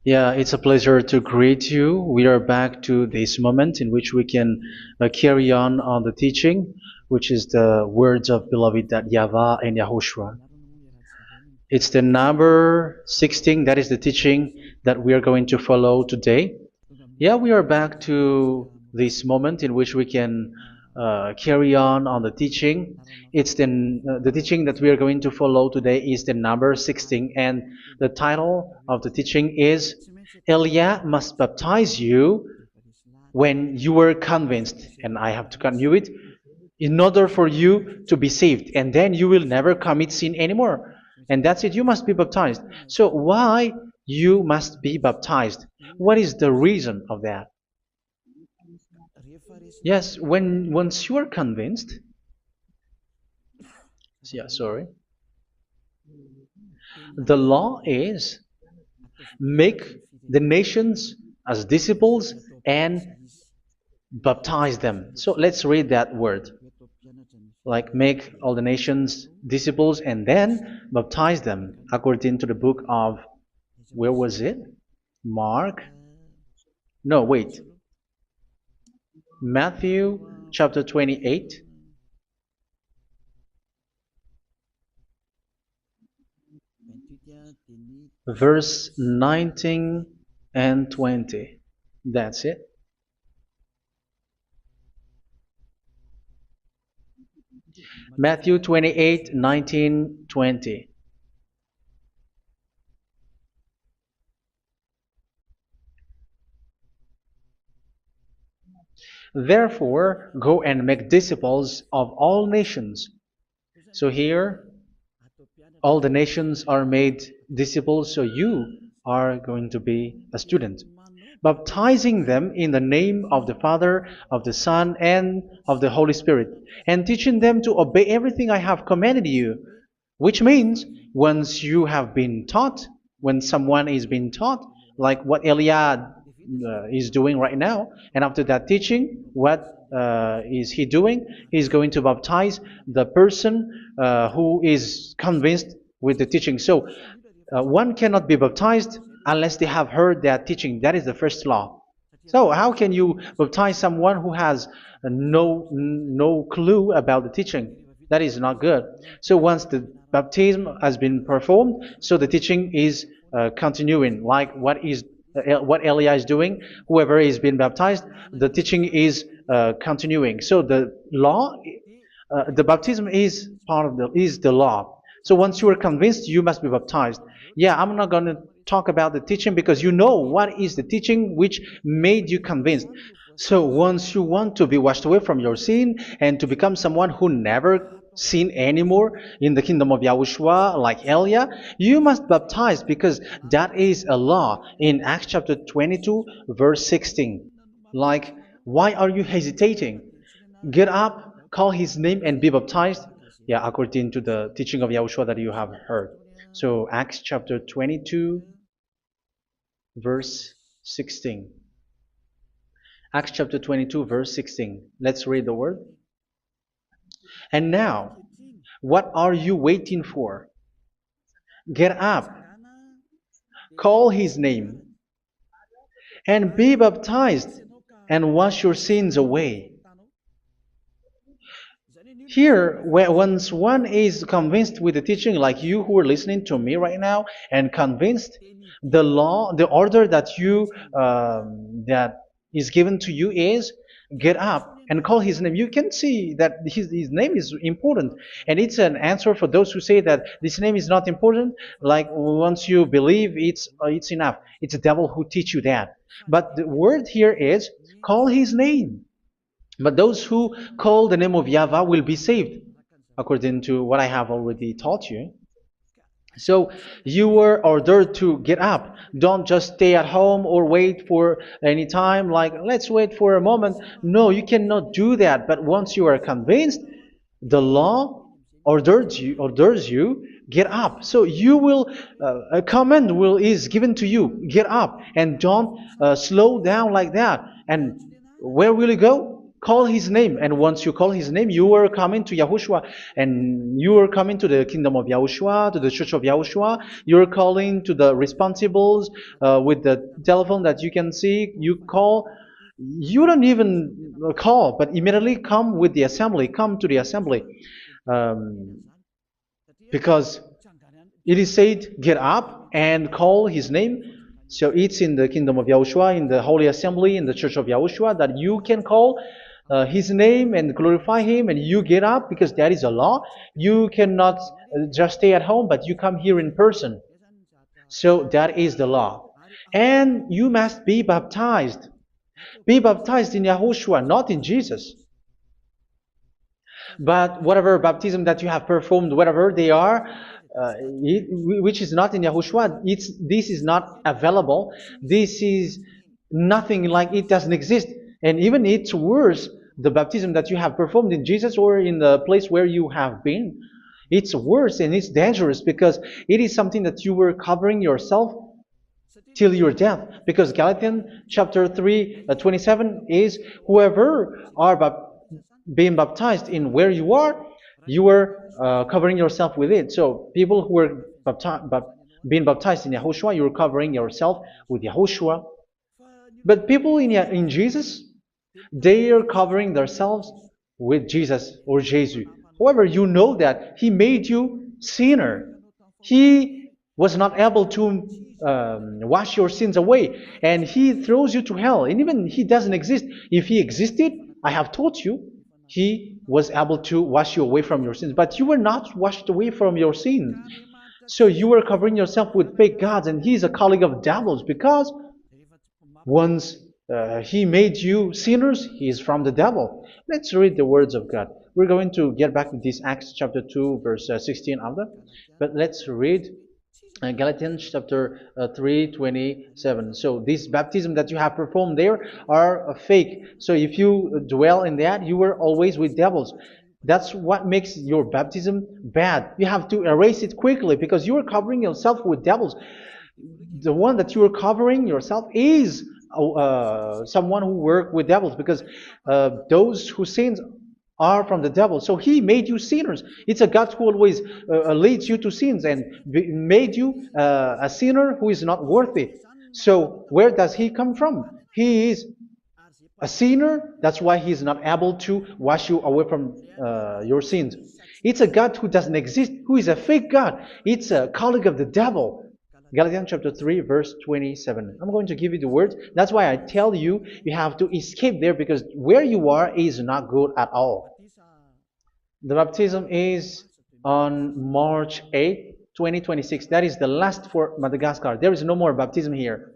Yeah, it's a pleasure to greet you. We are back to this moment in which we can carry on the teaching, which is the words of beloved that YAHVAH and YAHOSHUA. It's the number 16, that is the teaching that we are going to follow today. Yeah, we are back to this moment in which we can carry on the teaching. It's the teaching that we are going to follow today is the number 16, and the title of the teaching is Elia must baptize you when you were convinced, and I have to continue it, in order for you to be saved, and then you will never commit sin anymore. And that's it, you must be baptized. So why you must be baptized? What is the reason of that? Yes, when once you are convinced, yeah, sorry, the law is make the nations as disciples and baptize them. So let's read that word. Like make all the nations disciples and then baptize them according to the book of, where was it? Mark? No, wait. Matthew chapter 28. Verse 19 and 20. That's it. Matthew 28, 19, 20. Therefore, go and make disciples of all nations. So here, all the nations are made disciples, so you are going to be a student. Baptizing them in the name of the Father, of the Son, and of the Holy Spirit, and teaching them to obey everything I have commanded you. Which means, once you have been taught, when someone is being taught, like what Eliad is doing right now, and after that teaching, what is he doing? He's going to baptize the person who is convinced with the teaching. So one cannot be baptized unless they have heard that teaching. That is the first law. So how can you baptize someone who has no clue about the teaching? That is not good. So once the baptism has been performed, so the teaching is continuing. Like what Elijah is doing, whoever is being baptized, the teaching is continuing. So the law, the baptism is part of the law. So once you are convinced, you must be baptized. Yeah, I'm not going to talk about the teaching because you know what is the teaching which made you convinced. So once you want to be washed away from your sin and to become someone who never sin anymore in the kingdom of Yahushua, like Elia, you must baptize because that is a law in Acts chapter 22, verse 16. Like, why are you hesitating? Get up, call his name, and be baptized. Yeah, according to the teaching of Yahushua that you have heard. So Acts chapter 22, verse 16. Acts chapter 22, verse 16. Let's read the word. And now, what are you waiting for? Get up, call his name, and be baptized, and wash your sins away. Here, once one is convinced with the teaching, like you who are listening to me right now, and convinced, the law, the order that that is given to you is get up and call his name. You can see that his name is important, and it's an answer for those who say that this name is not important. Like once you believe, it's enough. It's the devil who teach you that. But the word here is call his name. But those who call the name of YAHVAH will be saved, according to what I have already taught you. So you were ordered to get up. Don't just stay at home or wait for any time, like let's wait for a moment. No, you cannot do that. But once you are convinced, the law orders you get up. So you will a command is given to you, get up, and don't slow down like that. And where will you go? Call his name, and once you call his name, you are coming to Yahushua, and you are coming to the kingdom of Yahushua, to the church of Yahushua. You're calling to the responsibles with the telephone that you can see. You call. You don't even call, but immediately come with the assembly. Come to the assembly, um, because it is said, "Get up and call his name." So it's in the kingdom of Yahushua, in the holy assembly, in the church of Yahushua, that you can call his name and glorify him, and you get up because that is a law. You cannot just stay at home, but you come here in person. So that is the law. And you must be baptized. Be baptized in Yahushua, not in Jesus. But whatever baptism that you have performed, whatever they are, which is not in Yahushua, this is not available. This is nothing, like it doesn't exist. And even it's worse, the baptism that you have performed in Jesus or in the place where you have been. It's worse and it's dangerous because it is something that you were covering yourself till your death. Because Galatians chapter 3, 27 is, whoever are being baptized in where you are covering yourself with it. So people who were being baptized in Yahushua, you're covering yourself with Yahushua. But people in Jesus, they are covering themselves with Jesus or Jesus. However, you know that He made you sinner. He was not able to wash your sins away, and He throws you to hell. And even He doesn't exist. If He existed, I have taught you, He was able to wash you away from your sins. But you were not washed away from your sins. So you were covering yourself with fake gods, and He's a colleague of devils, because once He made you sinners, He is from the devil. Let's read the words of God. We're going to get back to this Acts chapter 2, verse 16 after. But let's read Galatians chapter 3, 27. So this baptism that you have performed there are fake. So if you dwell in that, you were always with devils. That's what makes your baptism bad. You have to erase it quickly because you are covering yourself with devils. The one that you are covering yourself is someone who works with devils, because those who sin are from the devil. So He made you sinners. It's a God who always leads you to sins and made you a sinner who is not worthy. So where does He come from? He is a sinner. That's why He is not able to wash you away from your sins. It's a God who doesn't exist, who is a fake God. It's a colleague of the devil. Galatians chapter 3, verse 27. I'm going to give you the words. That's why I tell you, you have to escape there, because where you are is not good at all. The baptism is on March 8, 2026. That is the last for Madagascar. There is no more baptism here.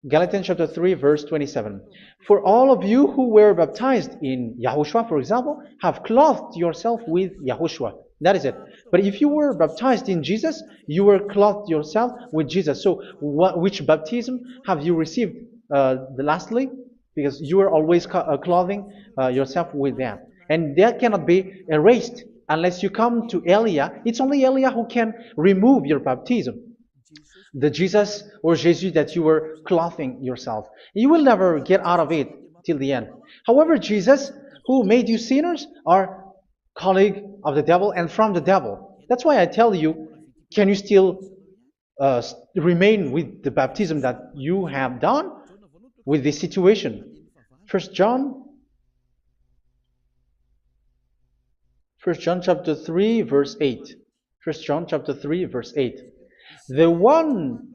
Galatians chapter 3, verse 27. For all of you who were baptized in Yahushua, for example, have clothed yourself with Yahushua. That is it. But if you were baptized in Jesus, you were clothed yourself with Jesus. So which baptism have you received lastly? Because you are always clothing yourself with that. And that cannot be erased unless you come to Eliah. It's only Eliah who can remove your baptism. The Jesus or Jesus that you were clothing yourself. You will never get out of it till the end. However, Jesus, who made you sinners, are colleague of the devil and from the devil. That's why I tell you, can you still remain with the baptism that you have done with this situation? First John chapter 3, verse 8. First John chapter 3, verse 8. The one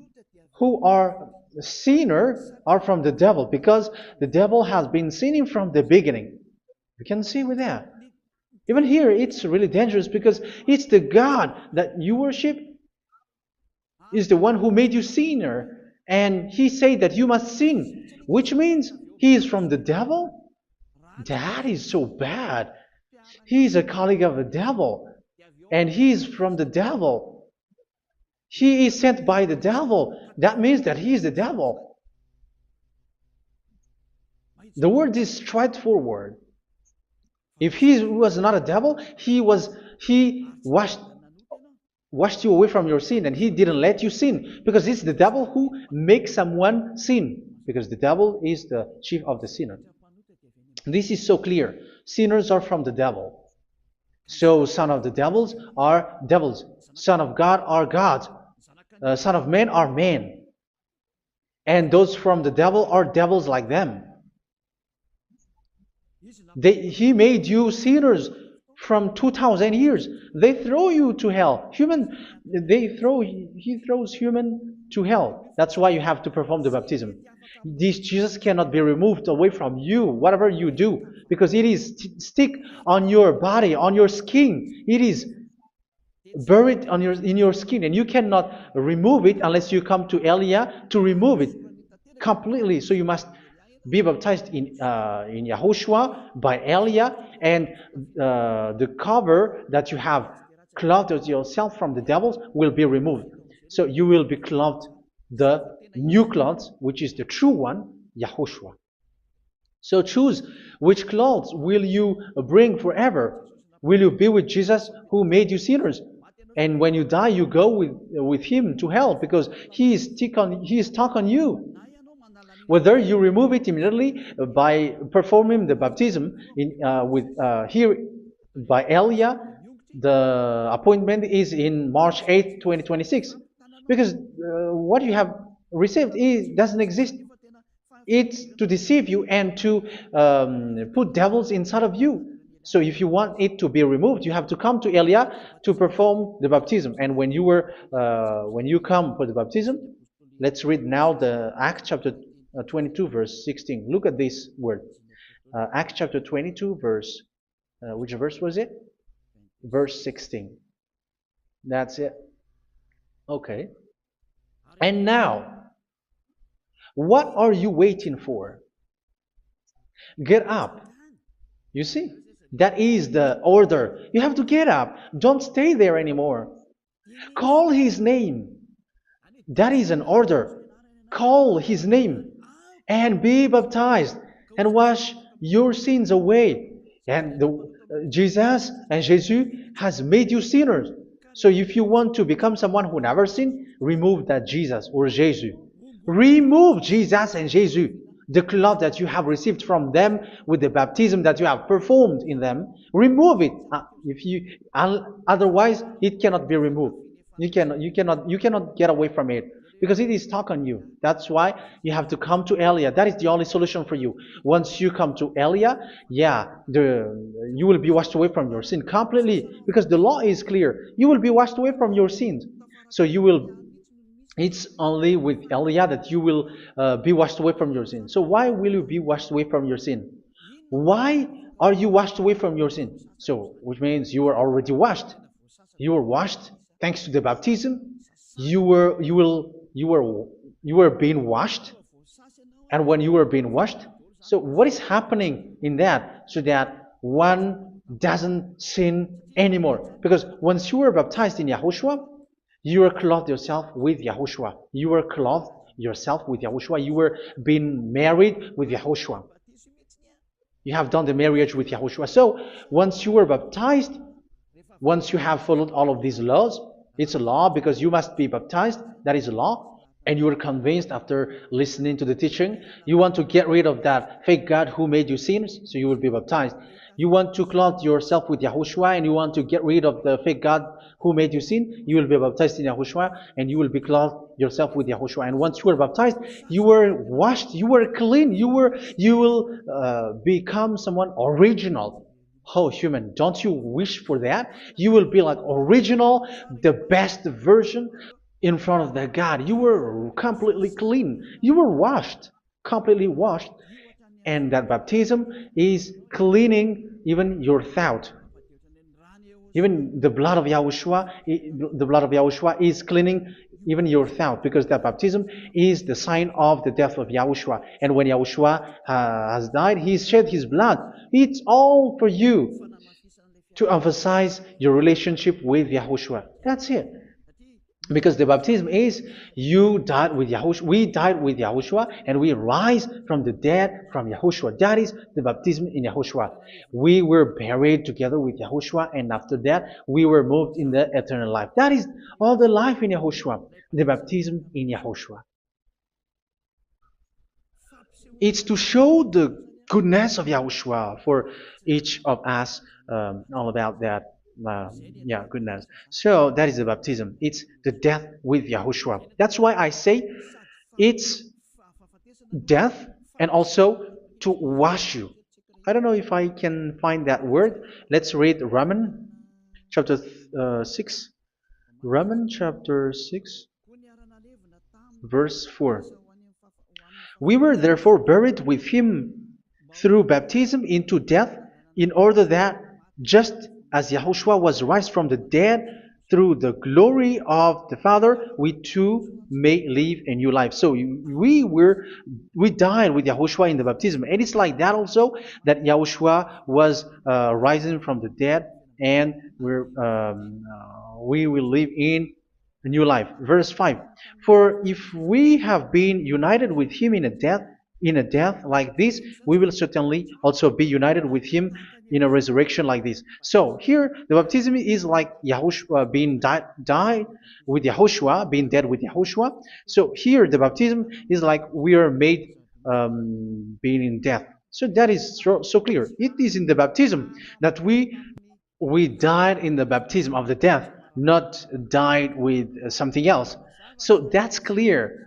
who are sinner are from the devil, because the devil has been sinning from the beginning. You can see with that. Even here, it's really dangerous, because it's the God that you worship is the one who made you sinner, and He said that you must sin, which means He is from the devil. That is so bad. He is a colleague of the devil, and He is from the devil. He is sent by the devil. That means that He is the devil. The word is straightforward. If He was not a devil, He washed you away from your sin, and He didn't let you sin, because it's the devil who makes someone sin, because the devil is the chief of the sinner. This is so clear. Sinners are from the devil. So son of the devils are devils. Son of God are gods. Son of men are men. And those from the devil are devils like them. He made you sinners from 2,000 years. They throw you to hell. He throws human to hell. That's why you have to perform the baptism. This Jesus cannot be removed away from you, whatever you do, because it is stick on your body, on your skin. It is buried in your skin, and you cannot remove it unless you come to Elia to remove it completely. So you must be baptized in YAHOSHUA by Elia, and the cover that you have clothed yourself from the devils will be removed. So you will be clothed the new clothes, which is the true one, YAHOSHUA. So choose which clothes will you bring forever. Will you be with Jesus who made you sinners? And when you die, you go with him to hell because he is stuck on you. Whether you remove it immediately by performing the baptism here by Elia, the appointment is in March 8, 2026. Because what you have received doesn't exist. It's to deceive you and to put devils inside of you. So if you want it to be removed, you have to come to Elia to perform the baptism. And when you come for the baptism, let's read now the Acts chapter 22 verse 16. Look at this word. Acts chapter 22 verse, which verse was it? Verse 16. That's it. Okay. And now, what are you waiting for? Get up. You see, that is the order. You have to get up. Don't stay there anymore. Call his name. That is an order. Call his name and be baptized and wash your sins away. And Jesus has made you sinners. So if you want to become someone who never sinned, remove that Jesus or Jesus. Remove Jesus and Jesus, the cloth that you have received from them with the baptism that you have performed in them. Remove it. Otherwise, it cannot be removed. You cannot get away from it because it is stuck on you. That's why you have to come to Elia. That is the only solution for you. Once you come to Elia, you will be washed away from your sin completely because the law is clear. You will be washed away from your sins. So it's only with Elia that you will be washed away from your sin. So why will you be washed away from your sin? Why are you washed away from your sin? So, which means you are already washed. You were washed thanks to the baptism. You were being washed, and when you were being washed, so what is happening in that? So that one doesn't sin anymore. Because once you were baptized in YAHOSHUA, you were clothed yourself with YAHOSHUA. You were clothed yourself with YAHOSHUA. You were being married with YAHOSHUA. You have done the marriage with YAHOSHUA. So once you were baptized, once you have followed all of these laws, it's a law because you must be baptized. That is a law. And you are convinced after listening to the teaching, you want to get rid of that fake God who made you sinners, so you will be baptized. You want to clothe yourself with YAHOSHUA and you want to get rid of the fake God who made you sin, you will be baptized in YAHOSHUA and you will be clothed yourself with YAHOSHUA. And once you are baptized, you were washed, you were clean, you will become someone original. Oh, human, don't you wish for that? You will be like original, the best version in front of the God. You were completely clean. You were washed, completely washed. And that baptism is cleaning even your thought. Even the blood of YAHOSHUA is cleaning even your thought, because that baptism is the sign of the death of YAHOSHUA. And when YAHOSHUA has died, he shed his blood. It's all for you to emphasize your relationship with YAHOSHUA. That's it. Because the baptism is you died with YAHOSHUA, we died with YAHOSHUA, and we rise from the dead from YAHOSHUA. That is the baptism in YAHOSHUA. We were buried together with YAHOSHUA, and after that we were moved in the eternal life. That is all the life in YAHOSHUA, the baptism in YAHOSHUA. It's to show the goodness of Yahushua for each of us, all about that. Uh, yeah, goodness. So that is the baptism. It's the death with Yahushua. That's why I say it's death and also to wash you. I don't know if I can find that word. Let's read Romans chapter 6. Romans chapter 6, verse 4. We were therefore buried with him through baptism into death, in order that, just as Yahushua was raised from the dead through the glory of the Father, we too may live a new life. So we died with Yahushua in the baptism, and it's like that also that Yahushua was rising from the dead, and we will live in a new life. Verse 5. For if we have been united with him in a death like this, we will certainly also be united with him in a resurrection like this. So here the baptism is like Yahushua being died with Yahushua, being dead with Yahushua. So here the baptism is like we are made being in death. So that is so clear. It is in the baptism that we died in the baptism of the death, not died with something else. So that's clear.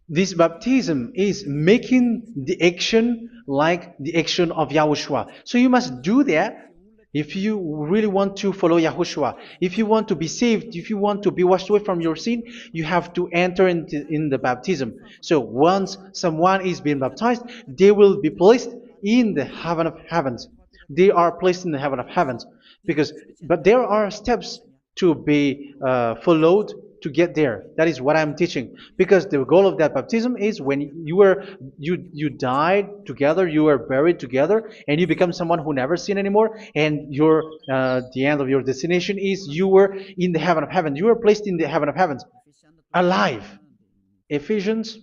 This baptism is making the action like the action of Yahushua. So you must do that if you really want to follow Yahushua. If you want to be saved, if you want to be washed away from your sin, you have to enter in the baptism. So once someone is being baptized, they will be placed in the heaven of heavens. They are placed in the heaven of heavens, but there are steps to be followed to get there. That is what I'm teaching, because the goal of that baptism is when you died together, you were buried together, and you become someone who never sin anymore, and your the end of your destination is you were in the heaven of heaven. You were placed in the heaven of heavens, alive. Ephesians.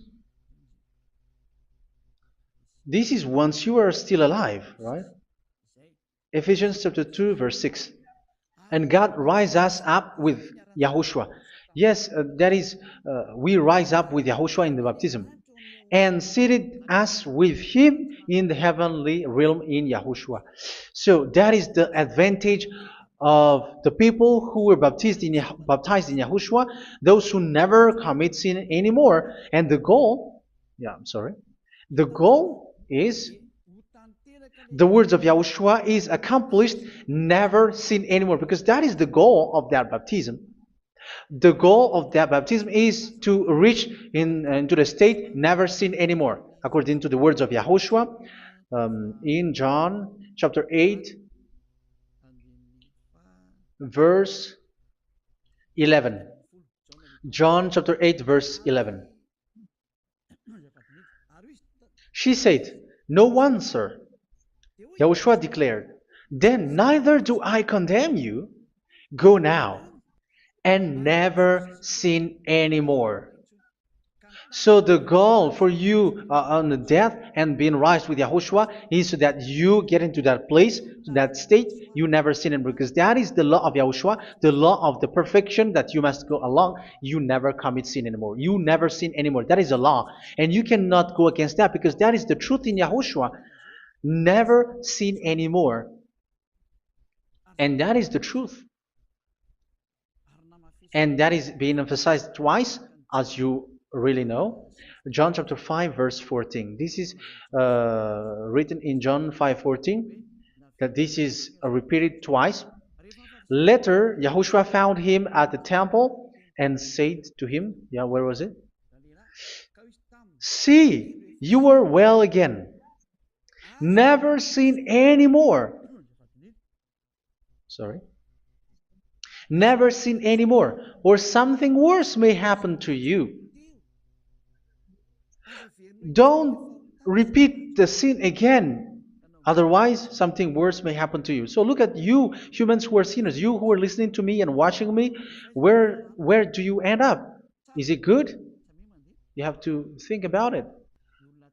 This is once you are still alive, right? Ephesians chapter 2, verse 6. And God rise us up with Yahushua. Yes, that is, we rise up with Yahushua in the baptism. And seated us with him in the heavenly realm in Yahushua. So that is the advantage of the people who were baptized in Yahushua, those who never commit sin anymore. And the goal, the goal is the words of Yahushua is accomplished, never sin anymore, because that is the goal of that baptism. The goal of that baptism is to reach into the state never sin anymore, according to the words of Yahushua in John chapter 8, verse 11. John chapter 8, verse 11. She said, "No one, sir." Yahushua declared, "Then neither do I condemn you. Go now and never sin anymore." So the goal for you on the death and being raised with Yahushua is so that you get into that place, to that state, you never sin anymore. Because that is the law of Yahushua, the law of the perfection that you must go along. You never commit sin anymore. You never sin anymore. That is a law. And you cannot go against that, because that is the truth in Yahushua. Never sin anymore. And that is the truth. And that is being emphasized twice, as you really know. John chapter 5, verse 14. This is written in John 5:14, that this is repeated twice. Later, Yahushua found him at the temple and said to him, where was it? "See, you are well again. Never sin anymore." Never sin anymore, or something worse may happen to you. Don't repeat the sin again. Otherwise, something worse may happen to you. So look at you, humans who are sinners, you who are listening to me and watching me. Where do you end up? Is it good? You have to think about it.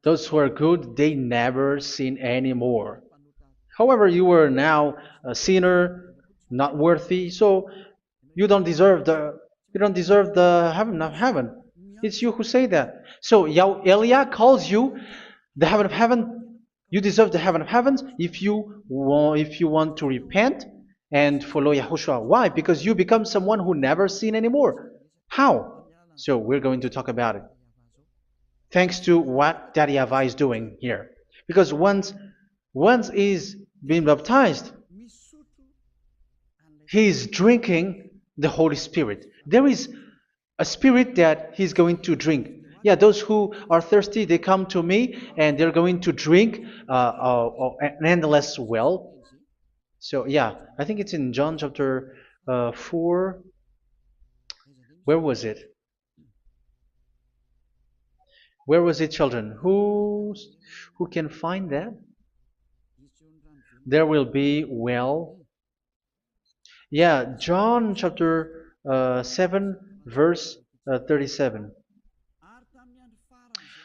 Those who are good, they never sin anymore. However, you are now a sinner, not worthy, so you don't deserve the heaven of heaven. It's you who say that. So Eliah calls you the heaven of heaven You deserve the heaven of heavens if you want to repent and follow Yahushua. Why? Because you become someone who never sin anymore. How? So we're going to talk about it. Thanks to what Daddy YAHVAH is doing here. Because once is being baptized, he is drinking the Holy Spirit. There is a spirit that he's going to drink. Yeah, those who are thirsty, they come to me and they're going to drink an endless well. So yeah, I think it's in John chapter 4. Where was it? Where was it, children? Who can find that? There will be well. Yeah, John chapter 7, verse 37.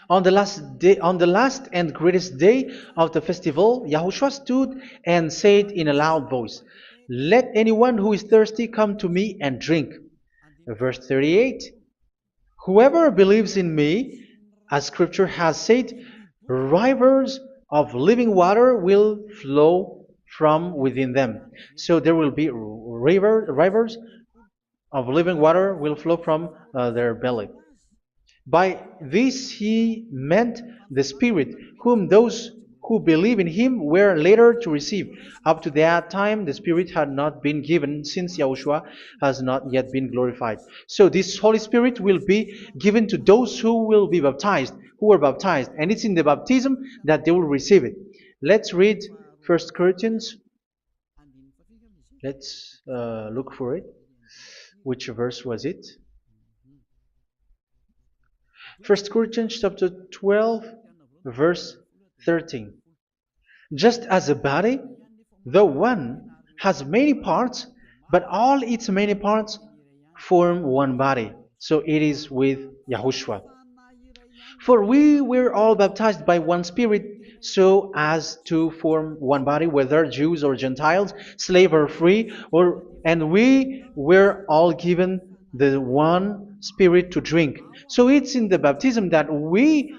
On the last and greatest day of the festival, Yahushua stood and said in a loud voice, "Let anyone who is thirsty come to me and drink." Verse 38. Whoever believes in me, as Scripture has said, rivers of living water will flow from within them. So there will be rivers of living water will flow from their belly. By this he meant the Spirit, whom those who believe in him were later to receive. Up to that time, the Spirit had not been given, since Yahushua has not yet been glorified. So this Holy Spirit will be given to those who will be baptized, who were baptized. And it's in the baptism that they will receive it. Let's read 1 Corinthians. Let's look for it. Which verse was it? 1 Corinthians chapter 12, verse 13. Just as a body, though one, has many parts, but all its many parts form one body. So it is with Yahushua. For we were all baptized by one Spirit, so as to form one body, whether Jews or Gentiles, slave or free, and we were all given the one Spirit to drink. So it's in the baptism that we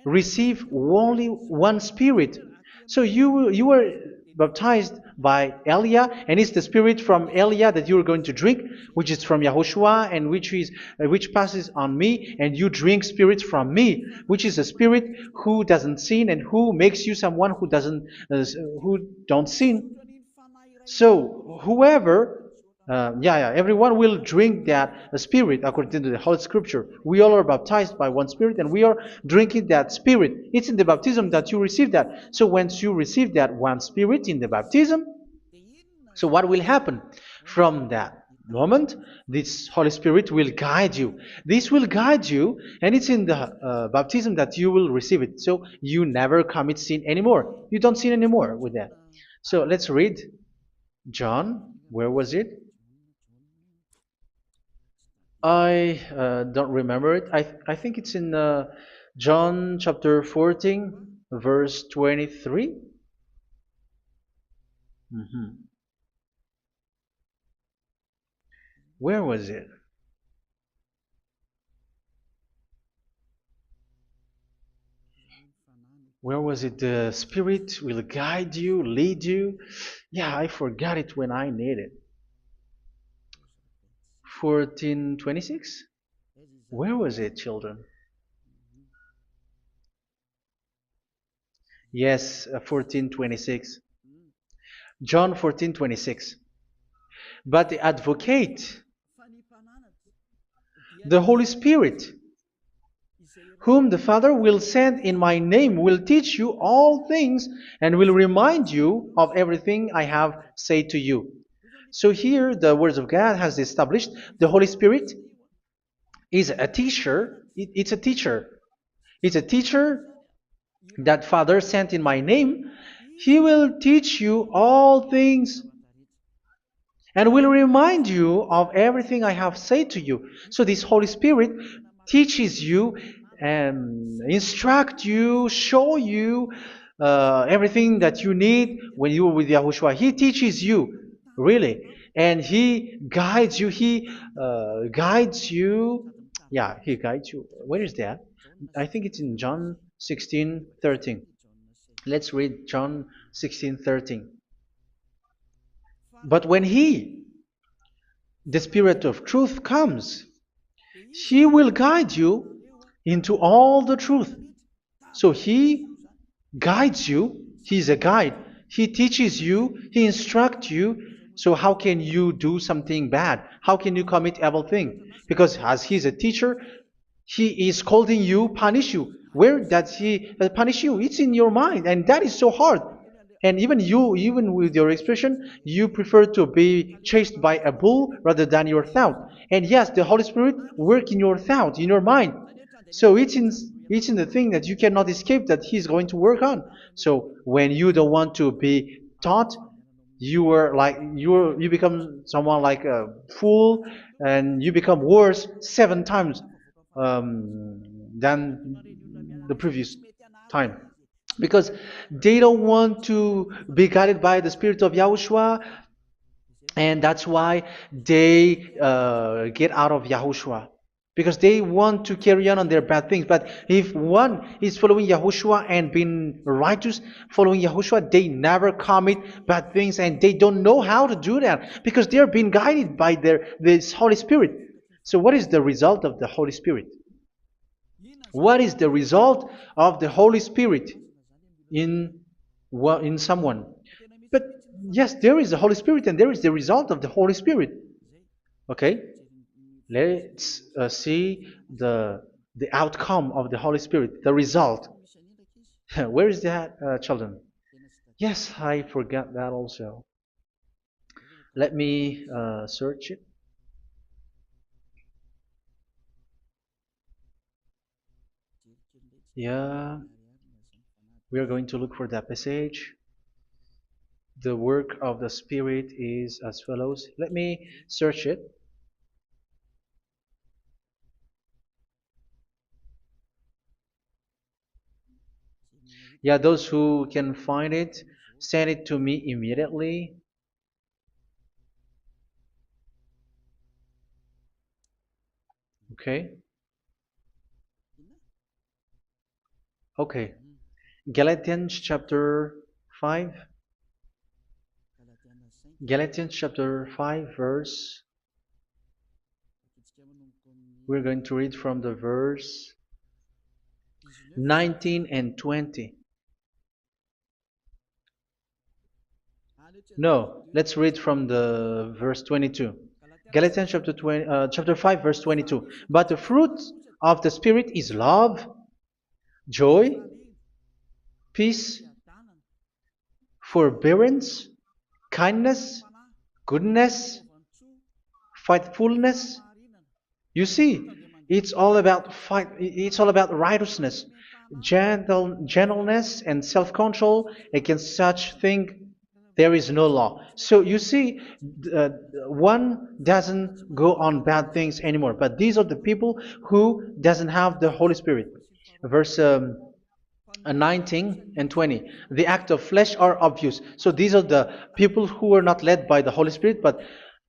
receive only one Spirit. So you were baptized by Elia, and it's the Spirit from Elia that you are going to drink, which is from Yahushua, and which passes on me, and you drink Spirit from me, which is a Spirit who doesn't sin and who makes you someone who don't sin. So everyone will drink that Spirit according to the Holy Scripture. We all are baptized by one Spirit, and we are drinking that Spirit. It's in the baptism that you receive that. So once you receive that one Spirit in the baptism, so what will happen? From that moment, this Holy Spirit will guide you. This will guide you, and it's in the baptism that you will receive it. So you never commit sin anymore. You don't sin anymore with that. So let's read John. Where was it? I don't remember it. I think it's in John chapter 14, verse 23. Where was it? Where was it? The Spirit will guide you, lead you. Yeah, I forgot it when I need it. 14:26? Where was it, children? Yes, 14:26. John 14:26. But the advocate, the Holy Spirit, whom the Father will send in my name, will teach you all things and will remind you of everything I have said to you. So here the words of God has established the Holy Spirit is a teacher. It's a teacher. It's a teacher that Father sent in my name. He will teach you all things and will remind you of everything I have said to you. So this Holy Spirit teaches you and instruct you, show you everything that you need when you are with Yahushua. He teaches you, really, and He guides you. He guides you. Yeah, He guides you. Where is that? I think it's in John 16:13. Let's read John 16:13. But when He, the Spirit of truth, comes, He will guide you into all the truth. So He guides you. He's a guide. He teaches you. He instructs you. So how can you do something bad? How can you commit evil thing? Because as He's a teacher, He is scolding you, punish you. Where does He punish you? It's in your mind, and that is so hard. And even you, even with your expression, you prefer to be chased by a bull rather than your thought. And yes, the Holy Spirit work in your thought, in your mind. So it's in the thing that you cannot escape that He's going to work on. So when you don't want to be taught, you become someone like a fool, and you become worse 7 times than the previous time, because they don't want to be guided by the Spirit of Yahushua, and that's why they get out of Yahushua, because they want to carry on their bad things. But if one is following Yahushua and being righteous, following Yahushua, they never commit bad things, and they don't know how to do that because they're being guided by this Holy Spirit. So what is the result of the Holy Spirit? What is the result of the Holy Spirit in someone? But yes, there is the Holy Spirit, and there is the result of the Holy Spirit. Okay, let's see the outcome of the Holy Spirit, the result. Where is that, children? Yes, I forgot that also. Let me search it. Yeah, we are going to look for that passage. The work of the Spirit is as follows. Let me search it. Yeah, those who can find it, send it to me immediately. Okay. Okay. Galatians chapter 5. Galatians chapter 5 verse. We're going to read from the verse 19 and 20. No, let's read from the verse 22. Galatians chapter 5 verse 22. But the fruit of the Spirit is love, joy, peace, forbearance, kindness, goodness, faithfulness. You see, it's all about fight. It's all about righteousness, gentleness, and self-control. Against such thing, there is no law. So you see, one doesn't go on bad things anymore. But these are the people who doesn't have the Holy Spirit. Verse 19 and 20. The act of flesh are obvious. So these are the people who are not led by the Holy Spirit, but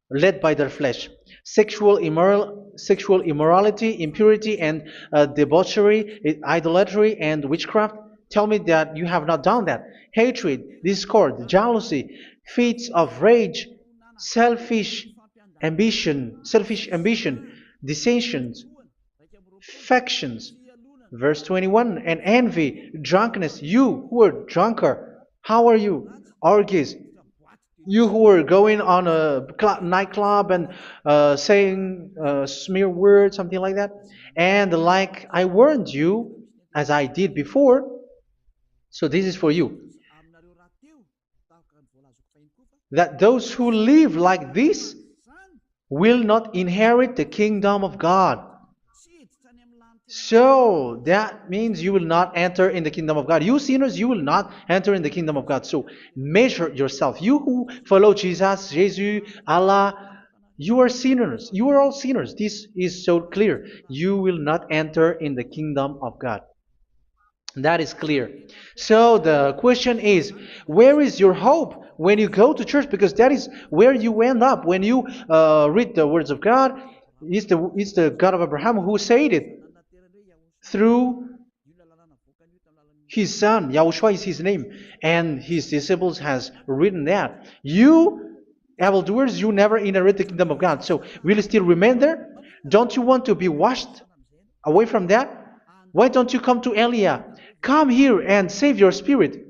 led by their flesh. Sexual immorality, impurity, and debauchery, idolatry, and witchcraft. Tell me that you have not done that. Hatred, discord, jealousy, fits of rage, selfish ambition, dissensions, factions. Verse 21, and envy, drunkenness. You who are drunkard, how are you? Orgies. You who are going on a nightclub and saying smear words, something like that. And like I warned you, as I did before, so this is for you, that those who live like this will not inherit the kingdom of God. So that means you will not enter in the kingdom of God. You sinners, you will not enter in the kingdom of God. So measure yourself. You who follow Jesus, Allah, you are sinners. You are all sinners. This is so clear. You will not enter in the kingdom of God. That is clear. So the question is, where is your hope when you go to church? Because that is where you end up. When you read the words of God, it's the God of Abraham who said it. Through His son, Yahushua is his name, and his disciples has written that. You, evildoers, you never inherit the kingdom of God. So will you still remain there? Don't you want to be washed away from that? Why don't you come to Elia? Come here and save your spirit.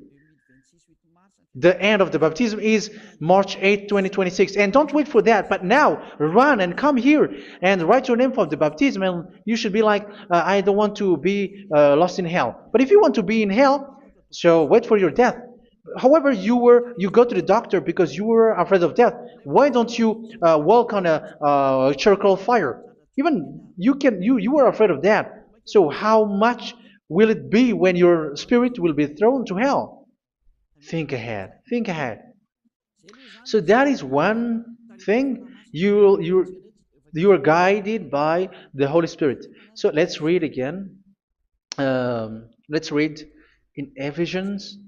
The end of the baptism is March 8th, 2026. And don't wait for that, but now run and come here and write your name for the baptism. And you should be like, I don't want to be lost in hell. But if you want to be in hell, so wait for your death. However, you go to the doctor because you were afraid of death. Why don't you walk on a charcoal fire? Even you were afraid of that. So how much will it be when your spirit will be thrown to hell? Think ahead. Think ahead. So that is one thing. You are guided by the Holy Spirit. So let's read again. Let's read in Ephesians.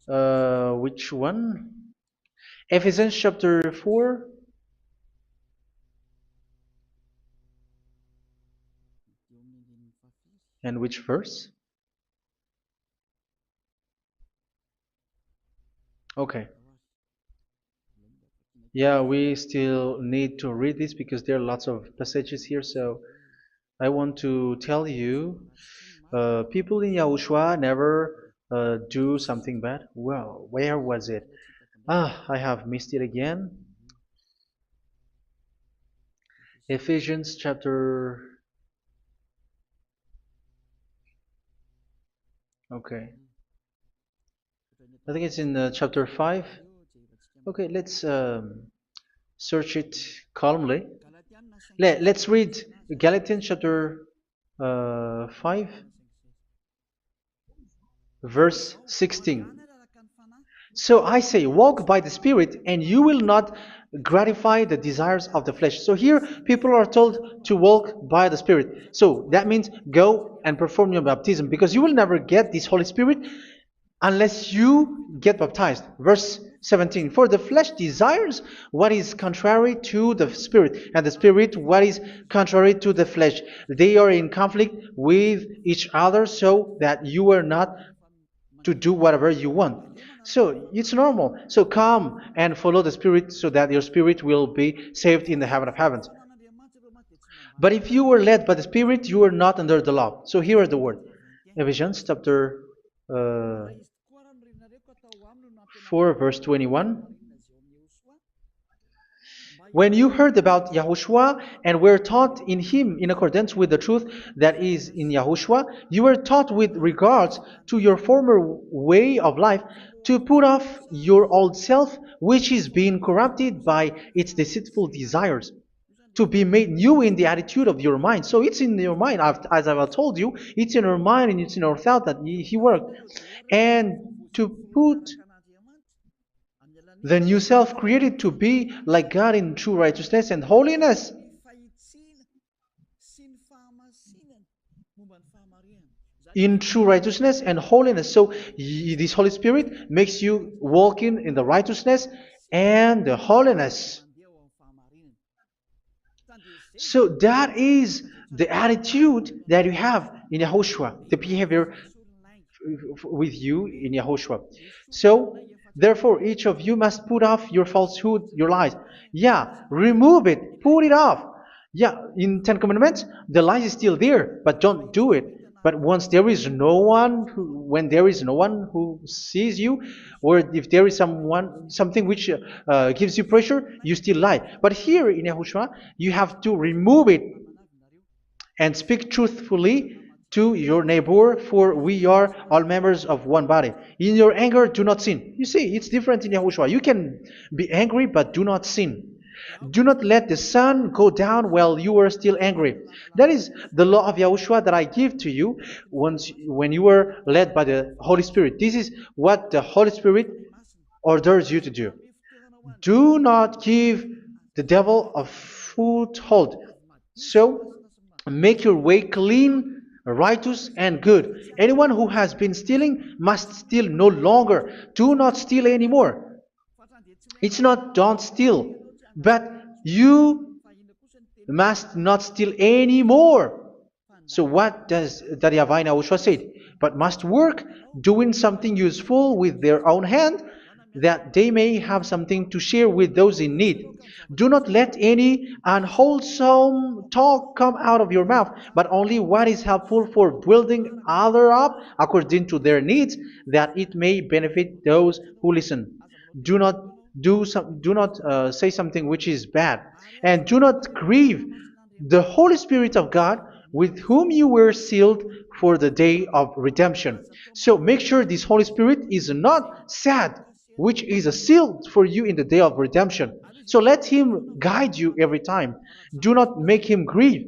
Which one? Ephesians chapter 4. And which verse? Okay. Yeah, we still need to read this because there are lots of passages here. So I want to tell you, people in Yahushua never do something bad. Well, where was it? I have missed it again. Ephesians chapter. Okay. I think it's in chapter 5. Okay, let's search it calmly. Let's read Galatians chapter 5, verse 16. So I say, walk by the Spirit, and you will not gratify the desires of the flesh. So here, people are told to walk by the Spirit. So that means go and perform your baptism, because you will never get this Holy Spirit unless you get baptized. Verse 17. For the flesh desires what is contrary to the Spirit, and the Spirit what is contrary to the flesh. They are in conflict with each other, so that you are not to do whatever you want. So it's normal. So come and follow the Spirit so that your spirit will be saved in the heaven of heavens. But if you were led by the Spirit, you are not under the law. So here are the word. Ephesians chapter 4 verse 21. When you heard about Yahushua and were taught in him in accordance with the truth that is in Yahushua, you were taught with regards to your former way of life to put off your old self, which is being corrupted by its deceitful desires, to be made new in the attitude of your mind. So it's in your mind, as I've told you, it's in your mind and it's in your thought that he worked. And to put the new self created to be like God in true righteousness and holiness. In true righteousness and holiness. So this Holy Spirit makes you walking in the righteousness and the holiness. So that is the attitude that you have in Yahushua, the behavior with you in Yahushua. So therefore, each of you must put off your falsehood, your lies. Yeah, remove it, put it off. Yeah, in Ten Commandments, the lies is still there, but don't do it. But once there is no one, when there is no one who sees you, or if there is something which gives you pressure, you still lie. But here in Yahushua, you have to remove it and speak truthfully to your neighbor, for we are all members of one body. In your anger, do not sin. You see, it's different in Yahushua. You can be angry, but do not sin. Do not let the sun go down while you are still angry. That is the law of Yahushua that I give to you when you were led by the Holy Spirit. This is what the Holy Spirit orders you to do. Do not give the devil a foothold. So, make your way clean, righteous, and good. Anyone who has been stealing must steal no longer. Do not steal anymore. It's not don't steal, but you must not steal anymore. So what does Daddy Yahweh Yahushua said? But must work doing something useful with their own hand, that they may have something to share with those in need. Do not let any unwholesome talk come out of your mouth, but only what is helpful for building other up according to their needs, that it may benefit those who listen. Do not do not say something which is bad, and do not grieve the Holy Spirit of God, with whom you were sealed for the day of redemption. So make sure this Holy Spirit is not sad, which is a seal for you in the day of redemption. So let him guide you every time. Do not make him grieve.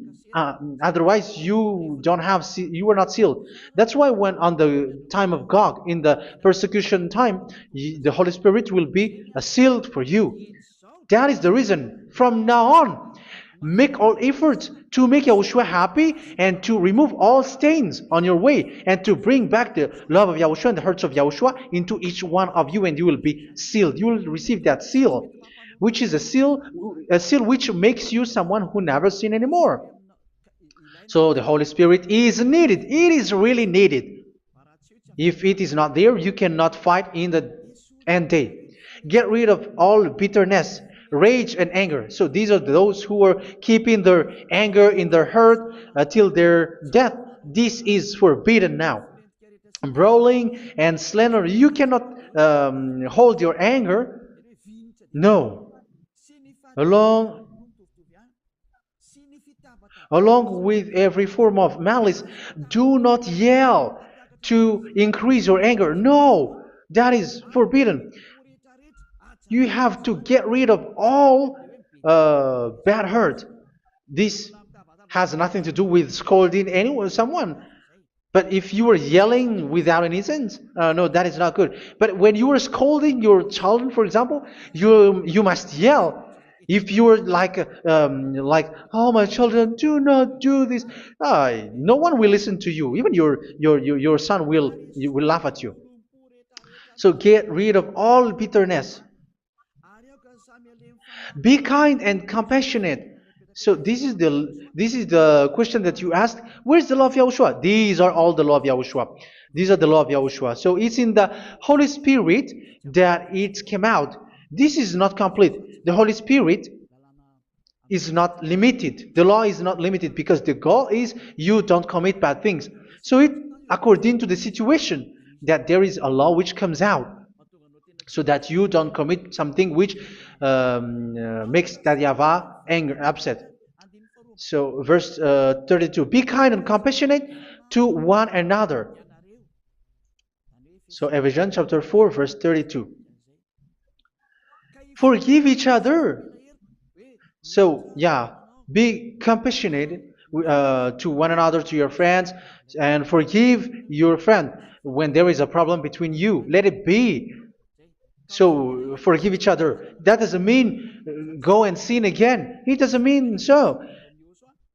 Otherwise, you don't have you are not sealed. That's why when on the time of God, in the persecution time, the Holy Spirit will be a sealed for you. That is the reason. From now on, make all efforts to make Yahushua happy and to remove all stains on your way and to bring back the love of Yahushua and the hearts of Yahushua into each one of you, and you will be sealed. You will receive that seal, which is a seal which makes you someone who never sin anymore. So the Holy Spirit is needed. It is really needed. If it is not there, you cannot fight in the end day. Get rid of all bitterness, rage, and anger. So these are those who are keeping their anger in their heart till their death. This is forbidden now. Brawling and slander. You cannot hold your anger. No. Along Along with every form of malice, do not yell to increase your anger. No, that is forbidden. You have to get rid of all bad hurt. This has nothing to do with scolding anyone, someone. But if you are yelling without any sense, no, that is not good. But when you are scolding your children, for example, you must yell. If you are like, oh my children, do not do this, no one will listen to you. Even your son will laugh at you. So get rid of all bitterness. Be kind and compassionate. So this is the question that you asked. Where's the law of Yahushua? These are all the law of Yahushua. These are the law of Yahushua. So it's in the Holy Spirit that it came out. This is not complete. The Holy Spirit is not limited. The law is not limited because the goal is you don't commit bad things. So it according to the situation that there is a law which comes out, so that you don't commit something which makes that YAHVAH anger, upset. So verse 32, be kind and compassionate to one another. So Ephesians chapter 4 verse 32. Forgive each other. So yeah, be compassionate to one another, to your friends, and forgive your friend when there is a problem between you. Let it be. So forgive each other. That doesn't mean go and sin again. It doesn't mean so.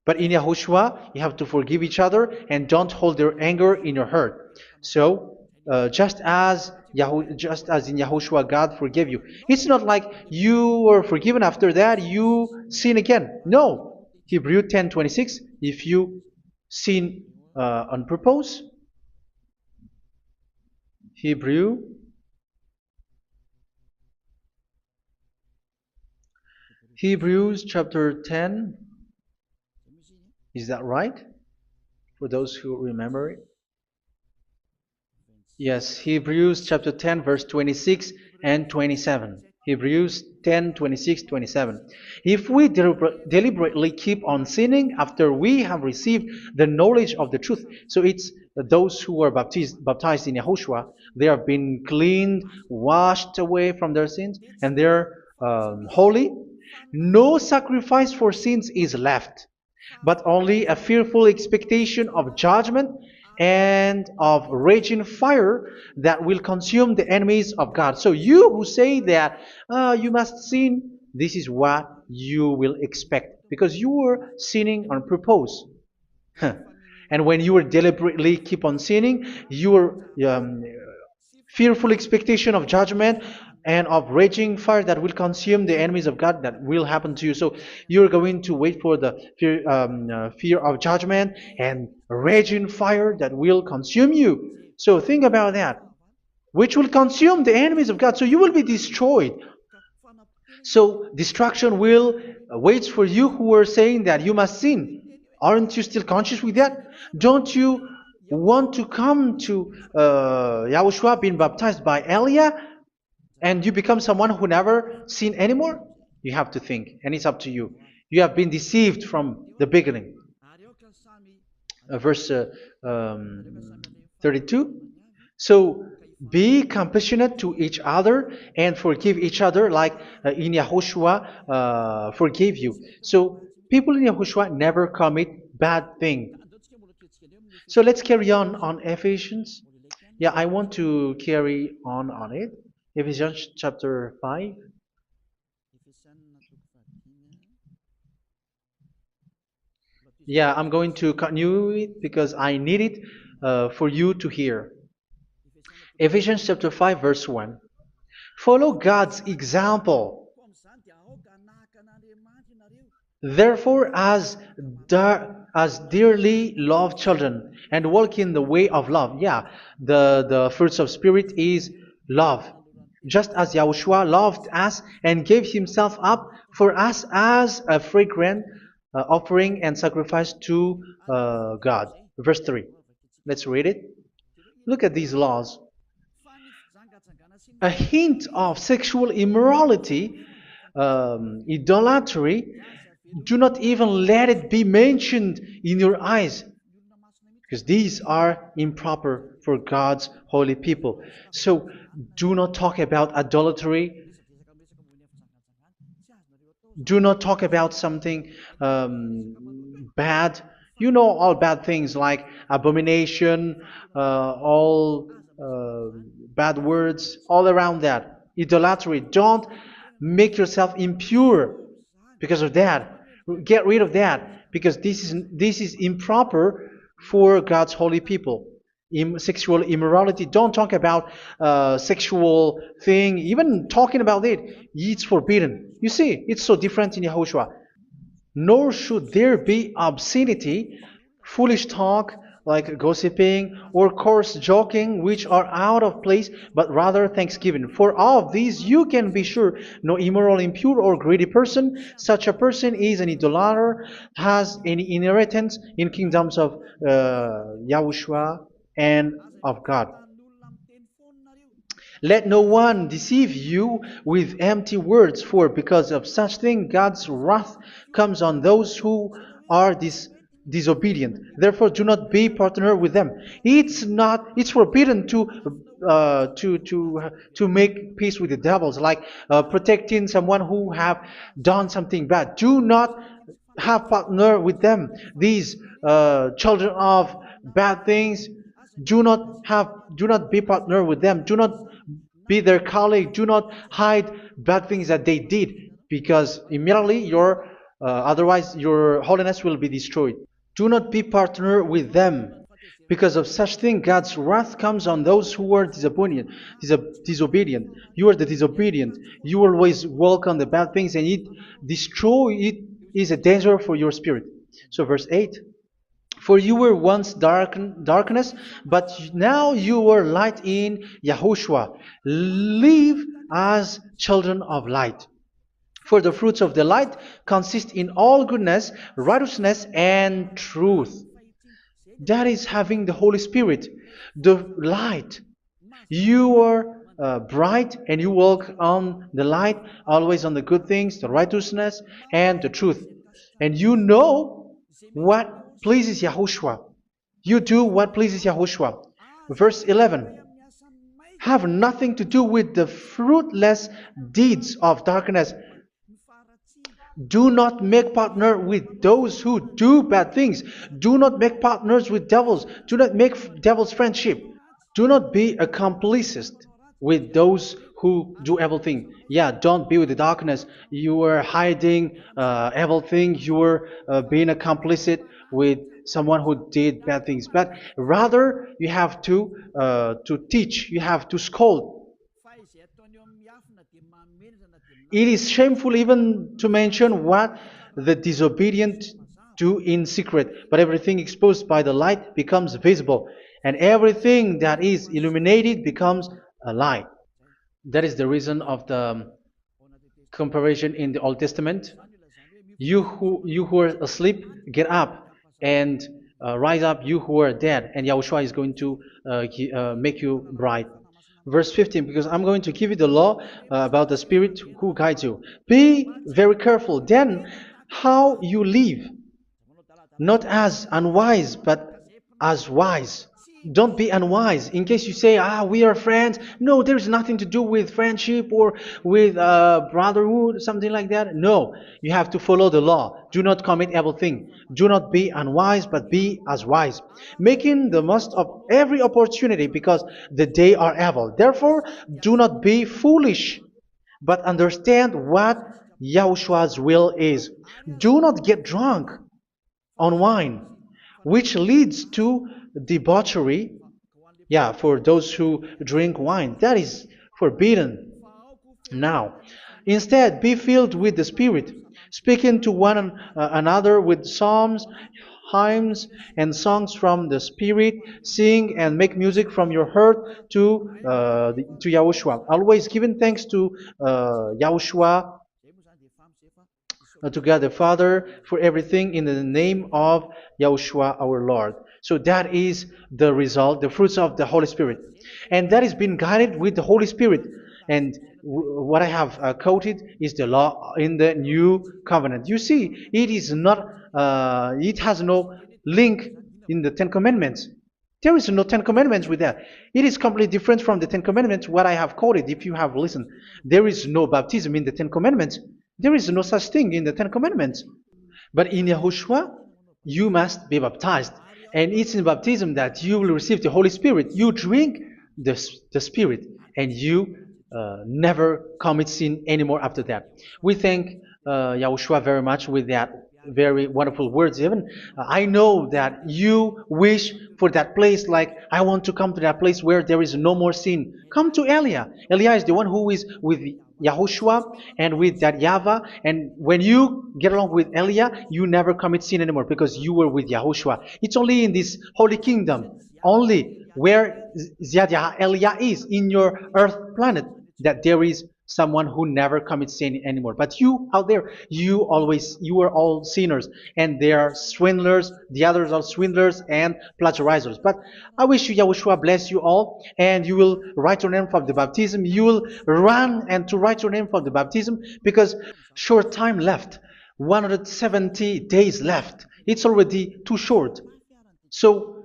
But in Yahushua, you have to forgive each other and don't hold their anger in your heart. So just as in Yahushua, God forgave you. It's not like you were forgiven after that you sin again. No. Hebrew 10:26. If you sin on purpose, Hebrews chapter 10. Is that right? For those who remember it? Yes, Hebrews chapter 10, verse 26 and 27. Hebrews 10, 26, 27. If we deliberately keep on sinning after we have received the knowledge of the truth, so it's those who are baptized in Yahushua, they have been cleaned, washed away from their sins, and they're holy. No sacrifice for sins is left, but only a fearful expectation of judgment and of raging fire that will consume the enemies of God. So you who say that you must sin, this is what you will expect, because you were sinning on purpose. And when you deliberately keep on sinning, you are fearful expectation of judgment and of raging fire that will consume the enemies of God that will happen to you. So you're going to wait for the fear of judgment and raging fire that will consume you. So think about that, which will consume the enemies of God. So you will be destroyed. So destruction will wait for you who are saying that you must sin. Aren't you still conscious with that? Don't you want to come to Yahushua being baptized by Elia and you become someone who never sin anymore? You have to think, and it's up to you. You have been deceived from the beginning. Verse 32. So be compassionate to each other and forgive each other like in Yahushua forgave you. So people in Yahushua never commit bad thing. So let's carry on Ephesians. Yeah, I want to carry on it. Ephesians chapter 5. Yeah, I'm going to continue it because I need it for you to hear. Ephesians chapter 5 verse 1. Follow God's example. Therefore, as dearly loved children, and walk in the way of love. Yeah, the fruits of spirit is love. Just as Yahushua loved us and gave himself up for us as a fragrant offering and sacrifice to God. Verse 3. Let's read it. Look at these laws. A hint of sexual immorality, idolatry, do not even let it be mentioned in your eyes, because these are improper for God's holy people. So do not talk about idolatry. Do not talk about something bad. You know all bad things like abomination, all bad words, all around that. Idolatry. Don't make yourself impure because of that. Get rid of that because this is improper for God's holy people. Sexual immorality. Don't talk about sexual thing. Even talking about it's forbidden. You see, it's so different in Yahushua. Nor should there be obscenity, foolish talk like gossiping or coarse joking, which are out of place, but rather thanksgiving. For of these you can be sure: no immoral, impure, or greedy person, such a person is an idolater, has any inheritance in kingdoms of Yahushua and of God. Let no one deceive you with empty words, for because of such thing God's wrath comes on those who are disobedient. Therefore, do not be partner with them. It's forbidden to make peace with the devils, like protecting someone who have done something bad. Do not have partner with them. These children of bad things, do not be partner with them. Do not be their colleague. Do not hide bad things that they did, because immediately otherwise your holiness will be destroyed. Do not be partner with them. Because of such thing, God's wrath comes on those who are disobedient. You are the disobedient. You always walk on the bad things, and it is a danger for your spirit. So verse 8. For you were once darkness, but now you are light in Yahushua. Live as children of light. For the fruits of the light consist in all goodness, righteousness, and truth. That is having the Holy Spirit, the light. You are bright and you walk on the light, always on the good things, the righteousness, and the truth. And you know what pleases Yahushua. You do what pleases Yahushua. Verse 11. Have nothing to do with the fruitless deeds of darkness. Do not make partner with those who do bad things. Do not make partners with devils. Do not make devil's friendship. Do not be accomplices with those who do evil things. Yeah, don't be with the darkness. You are hiding evil things. You are being a complicit with someone who did bad things, but rather you have to teach, you have to scold. It is shameful even to mention what the disobedient do in secret, but everything exposed by the light becomes visible, and everything that is illuminated becomes a light. That is the reason of the comparison in the Old Testament. You who are asleep, get up and rise up, you who are dead, and Yahushua is going to make you bright. Verse 15, because I'm going to give you the law about the Spirit who guides you. Be very careful then how you live, not as unwise, but as wise. Don't be unwise. In case you say, we are friends. No, there's nothing to do with friendship or with brotherhood, something like that. No, you have to follow the law. Do not commit evil thing. Do not be unwise, but be as wise, making the most of every opportunity because the day are evil. Therefore, do not be foolish, but understand what Yahushua's will is. Do not get drunk on wine, which leads to debauchery. Yeah, for those who drink wine, that is forbidden now. Instead, be filled with the Spirit, speaking to one another with psalms, hymns, and songs from the Spirit. Sing and make music from your heart to Yahushua. Always giving thanks to Yahushua, to God the Father for everything in the name of Yahushua our Lord. So that is the result, the fruits of the Holy Spirit. And that is being guided with the Holy Spirit. And what I have quoted is the law in the new covenant. You see, it is not, it has no link in the Ten Commandments. There is no Ten Commandments with that. It is completely different from the Ten Commandments, what I have quoted, if you have listened. There is no baptism in the Ten Commandments. There is no such thing in the Ten Commandments. But in Yahushua, you must be baptized. And it's in baptism that you will receive the Holy Spirit. You drink the Spirit, and you never commit sin anymore after that. We thank Yahushua very much with that very wonderful words. Even I know that you wish for that place, like I want to come to that place where there is no more sin. Come to Elia. Elia is the one who is with Yahushua and with that YAHVAH, and when you get along with Elia, you never commit sin anymore because you were with Yahushua. It's only in this holy kingdom, only where Ziad Elia is in your earth planet, that there is someone who never commits sin anymore. But you out there, you are all sinners, and they are swindlers. The others are swindlers and plagiarizers. But I wish you, Yahushua, bless you all, and you will write your name for the baptism. You will run and to write your name for the baptism, because short time left, 170 days left. It's already too short. So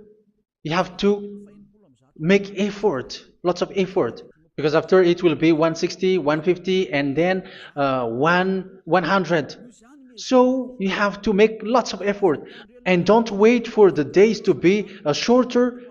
you have to make effort, lots of effort, because after it will be 160, 150, and then 100. So you have to make lots of effort, and don't wait for the days to be shorter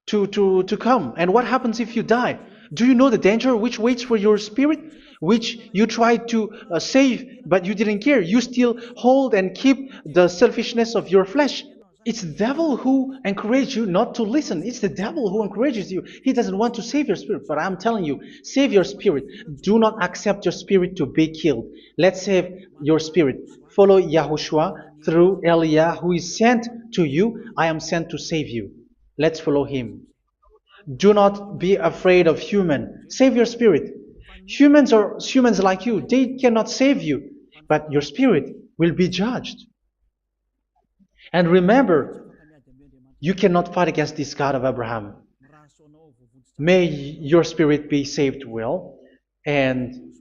to come. And what happens if you die? Do you know the danger which waits for your spirit, which you tried to save, but you didn't care? You still hold and keep the selfishness of your flesh. It's the devil who encourages you not to listen. It's the devil who encourages you. He doesn't want to save your spirit. But I'm telling you, save your spirit. Do not accept your spirit to be killed. Let's save your spirit. Follow Yahushua through Elia, who is sent to you. I am sent to save you. Let's follow him. Do not be afraid of human. Save your spirit. Humans are humans like you. They cannot save you. But your spirit will be judged. And remember, you cannot fight against this God of Abraham. May your spirit be saved well and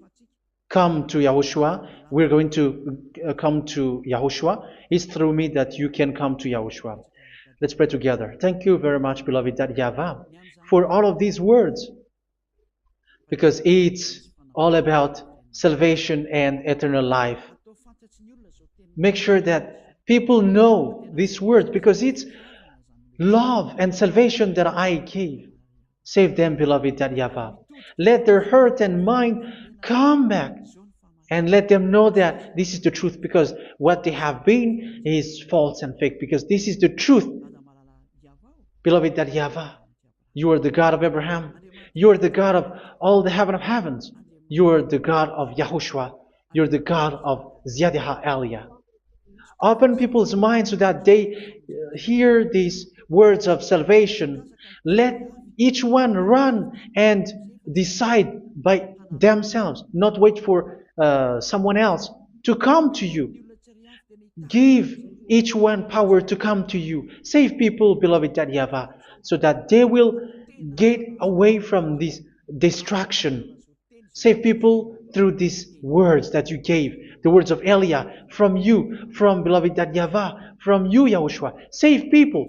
come to Yahushua. We're going to come to Yahushua. It's through me that you can come to Yahushua. Let's pray together. Thank you very much, beloved YAHVAH, for all of these words, because it's all about salvation and eternal life. Make sure that people know these words, because it's love and salvation that I gave. Save them, beloved YAHVAH. Let their heart and mind come back And let them know that this is the truth, because what they have been is false and fake, because this is the truth. Beloved, that YAHVAH, you are the God of Abraham. You are the God of all the heaven of heavens. You are the God of YAHOSHUA. You are the God of Ziyadha Aliyah. Open people's minds so that they hear these words of salvation. Let each one run and decide by themselves, not wait for someone else to come to you. Give each one power to come to you. Save people, beloved YAHVAH, so that they will get away from this distraction. Save people through these words that you gave, the words of Elia, from you, from beloved YAHVAH, from you, Yahushua. Save people.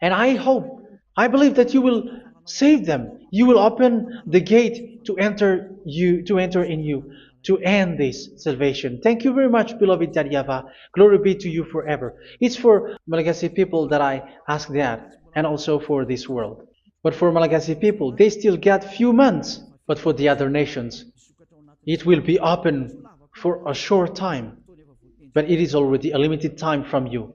And I hope, I believe that you will save them. You will open the gate to enter in you, to end this salvation. Thank you very much, beloved YAHVAH. Glory be to you forever. It's for Malagasy people that I ask that, and also for this world. But for Malagasy people, they still get few months. But for the other nations, it will be open for a short time. But it is already a limited time from you.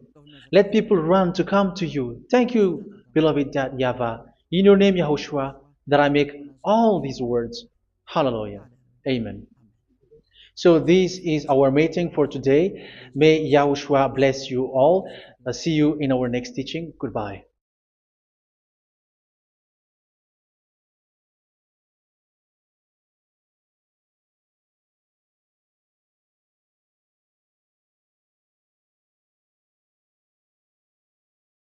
Let people run to come to you. Thank you, beloved YAHVAH. In your name, Yahushua, that I make all these words. Hallelujah. Amen. So this is our meeting for today. May Yahushua bless you all. See you in our next teaching. Goodbye.